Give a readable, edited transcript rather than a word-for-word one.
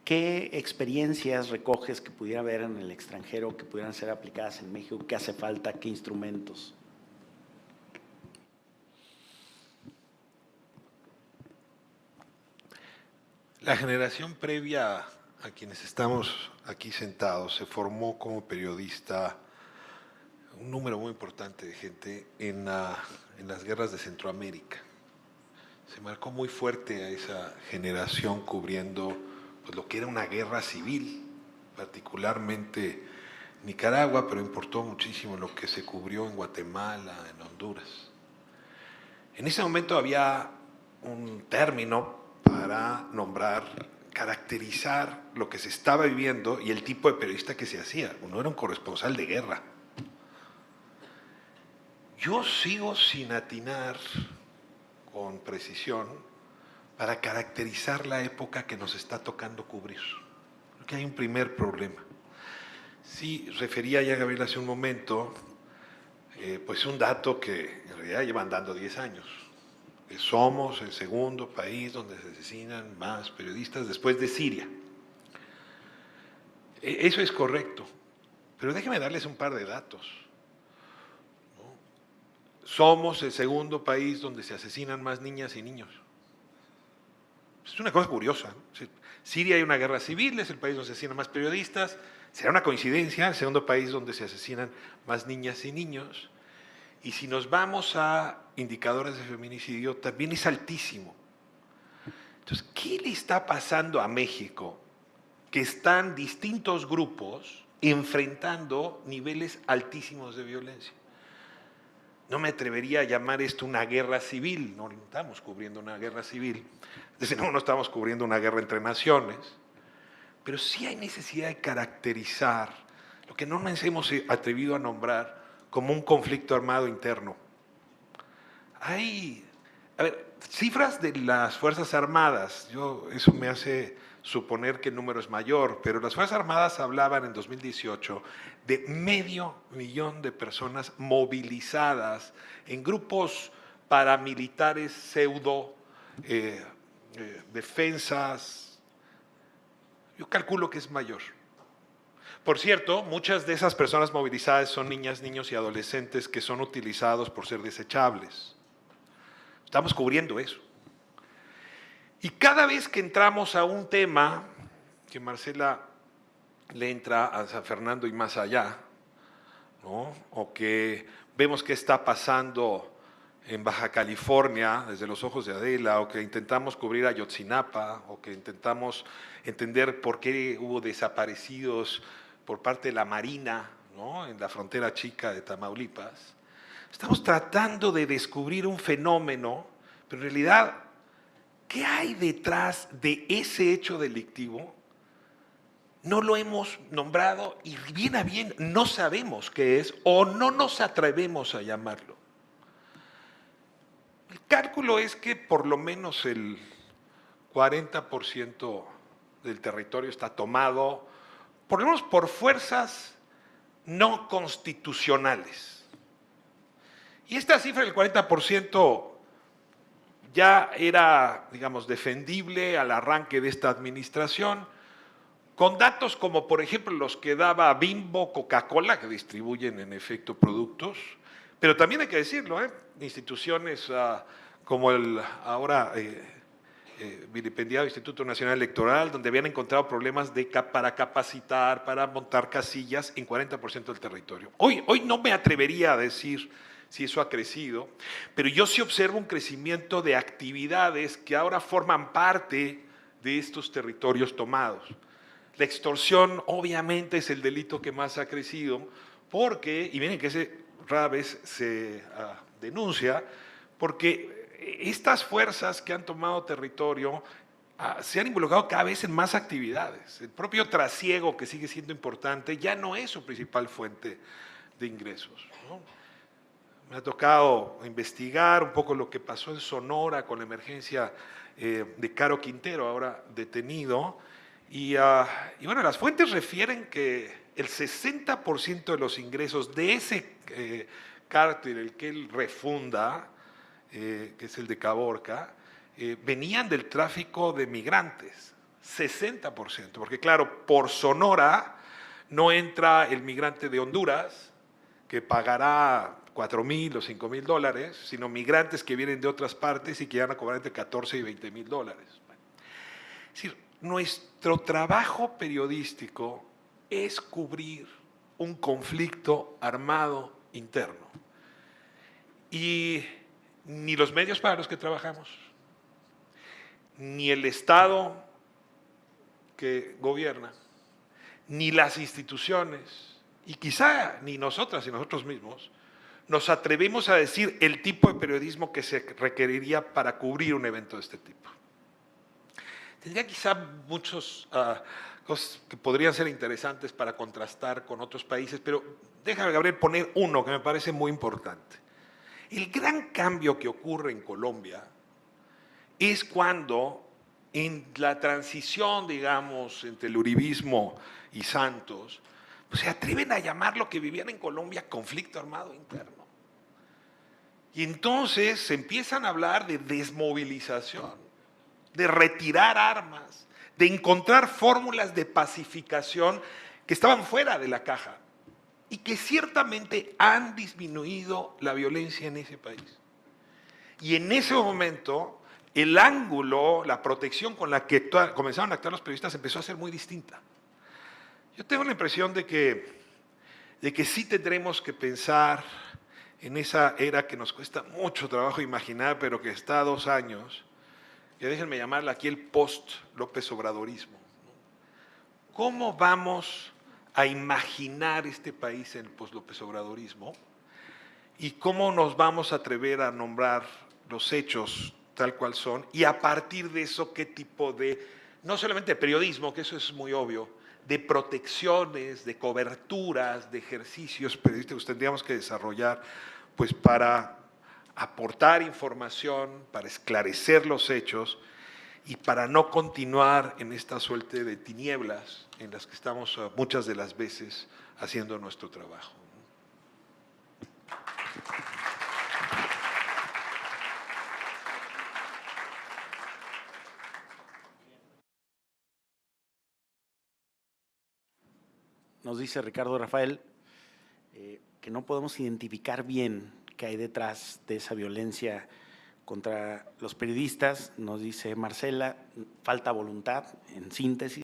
¿Qué experiencias recoges que pudiera haber en el extranjero, que pudieran ser aplicadas en México? ¿Qué hace falta? ¿Qué instrumentos? La generación previa a quienes estamos aquí sentados se formó como periodista un número muy importante de gente en las guerras de Centroamérica. Se marcó muy fuerte a esa generación cubriendo pues, lo que era una guerra civil, particularmente Nicaragua, pero importó muchísimo lo que se cubrió en Guatemala, en Honduras. En ese momento había un término para nombrar, caracterizar lo que se estaba viviendo y el tipo de periodista que se hacía. Uno era un corresponsal de guerra. Yo sigo sin atinar con precisión para caracterizar la época que nos está tocando cubrir. Creo que hay un primer problema. Sí, refería ya Gabriel hace un momento, pues un dato que en realidad llevan dando 10 años. Somos el segundo país donde se asesinan más periodistas después de Siria. Eso es correcto, pero déjenme darles un par de datos. Somos el segundo país donde se asesinan más niñas y niños. Es una cosa curiosa, ¿no? Siria hay una guerra civil, es el país donde se asesinan más periodistas. ¿Será una coincidencia? El segundo país donde se asesinan más niñas y niños. Y si nos vamos a indicadores de feminicidio, también es altísimo. Entonces, ¿qué le está pasando a México? Que están distintos grupos enfrentando niveles altísimos de violencia. No me atrevería a llamar esto una guerra civil, no estamos cubriendo una guerra civil, desde luego no estamos cubriendo una guerra entre naciones, pero sí hay necesidad de caracterizar lo que no nos hemos atrevido a nombrar como un conflicto armado interno. Hay, a ver, cifras de las Fuerzas Armadas, eso me hace suponer que el número es mayor, pero las Fuerzas Armadas hablaban en 2018 de 500,000 de personas movilizadas en grupos paramilitares pseudo defensas. Yo calculo que es mayor. Por cierto, muchas de esas personas movilizadas son niñas, niños y adolescentes que son utilizados por ser desechables. Estamos cubriendo eso. Y cada vez que entramos a un tema, que Marcela le entra a San Fernando y más allá, ¿no? O que vemos qué está pasando en Baja California desde los ojos de Adela, o que intentamos cubrir Ayotzinapa, o que intentamos entender por qué hubo desaparecidos por parte de la Marina, ¿no? En la frontera chica de Tamaulipas. Estamos tratando de descubrir un fenómeno, pero en realidad, ¿qué hay detrás de ese hecho delictivo? No lo hemos nombrado y bien a bien no sabemos qué es o no nos atrevemos a llamarlo. El cálculo es que por lo menos el 40% del territorio está tomado, por lo menos por fuerzas no constitucionales. Y esta cifra del 40% ya era, digamos, defendible al arranque de esta administración, con datos como, por ejemplo, los que daba Bimbo, Coca-Cola, que distribuyen en efecto productos, pero también hay que decirlo, instituciones como el ahora vilipendiado Instituto Nacional Electoral, donde habían encontrado problemas para capacitar, para montar casillas en 40% del territorio. Hoy no me atrevería a decir si eso ha crecido, pero yo sí observo un crecimiento de actividades que ahora forman parte de estos territorios tomados. La extorsión obviamente es el delito que más ha crecido porque, y miren que ese rara vez se denuncia, porque estas fuerzas que han tomado territorio se han involucrado cada vez en más actividades. El propio trasiego, que sigue siendo importante, ya no es su principal fuente de ingresos, ¿no? Me ha tocado investigar un poco lo que pasó en Sonora con la emergencia de Caro Quintero, ahora detenido. Y bueno, las fuentes refieren que el 60% de los ingresos de ese cártel, el que él refunda, que es el de Caborca, venían del tráfico de migrantes. 60%, porque claro, por Sonora no entra el migrante de Honduras, que pagará 4,000 o 5,000 dólares, sino migrantes que vienen de otras partes y que van a cobrar entre 14 y 20,000 dólares. Es decir, nuestro trabajo periodístico es cubrir un conflicto armado interno. Y ni los medios para los que trabajamos, ni el Estado que gobierna, ni las instituciones, y quizá ni nosotras y nosotros mismos, nos atrevemos a decir el tipo de periodismo que se requeriría para cubrir un evento de este tipo. Tendría quizá muchos cosas que podrían ser interesantes para contrastar con otros países, pero déjame, Gabriel, poner uno que me parece muy importante. El gran cambio que ocurre en Colombia es cuando en la transición, digamos, entre el uribismo y Santos, pues se atreven a llamar lo que vivían en Colombia conflicto armado interno. Y entonces se empiezan a hablar de desmovilización, de retirar armas, de encontrar fórmulas de pacificación que estaban fuera de la caja y que ciertamente han disminuido la violencia en ese país. Y en ese momento, el ángulo, la protección con la que comenzaron a actuar los periodistas empezó a ser muy distinta. Yo tengo la impresión de que sí tendremos que pensar en esa era que nos cuesta mucho trabajo imaginar, pero que está a 2 años, que déjenme llamarla aquí el post-López Obradorismo. ¿Cómo vamos a imaginar este país en el post-López Obradorismo? ¿Y cómo nos vamos a atrever a nombrar los hechos tal cual son? Y a partir de eso, ¿qué tipo de, no solamente de periodismo, que eso es muy obvio, de protecciones, de coberturas, de ejercicios periodísticos tendríamos que desarrollar pues para aportar información, para esclarecer los hechos y para no continuar en esta suerte de tinieblas en las que estamos muchas de las veces haciendo nuestro trabajo? Nos dice Ricardo Rafael que no podemos identificar bien qué hay detrás de esa violencia contra los periodistas. Nos dice Marcela, falta voluntad, en síntesis.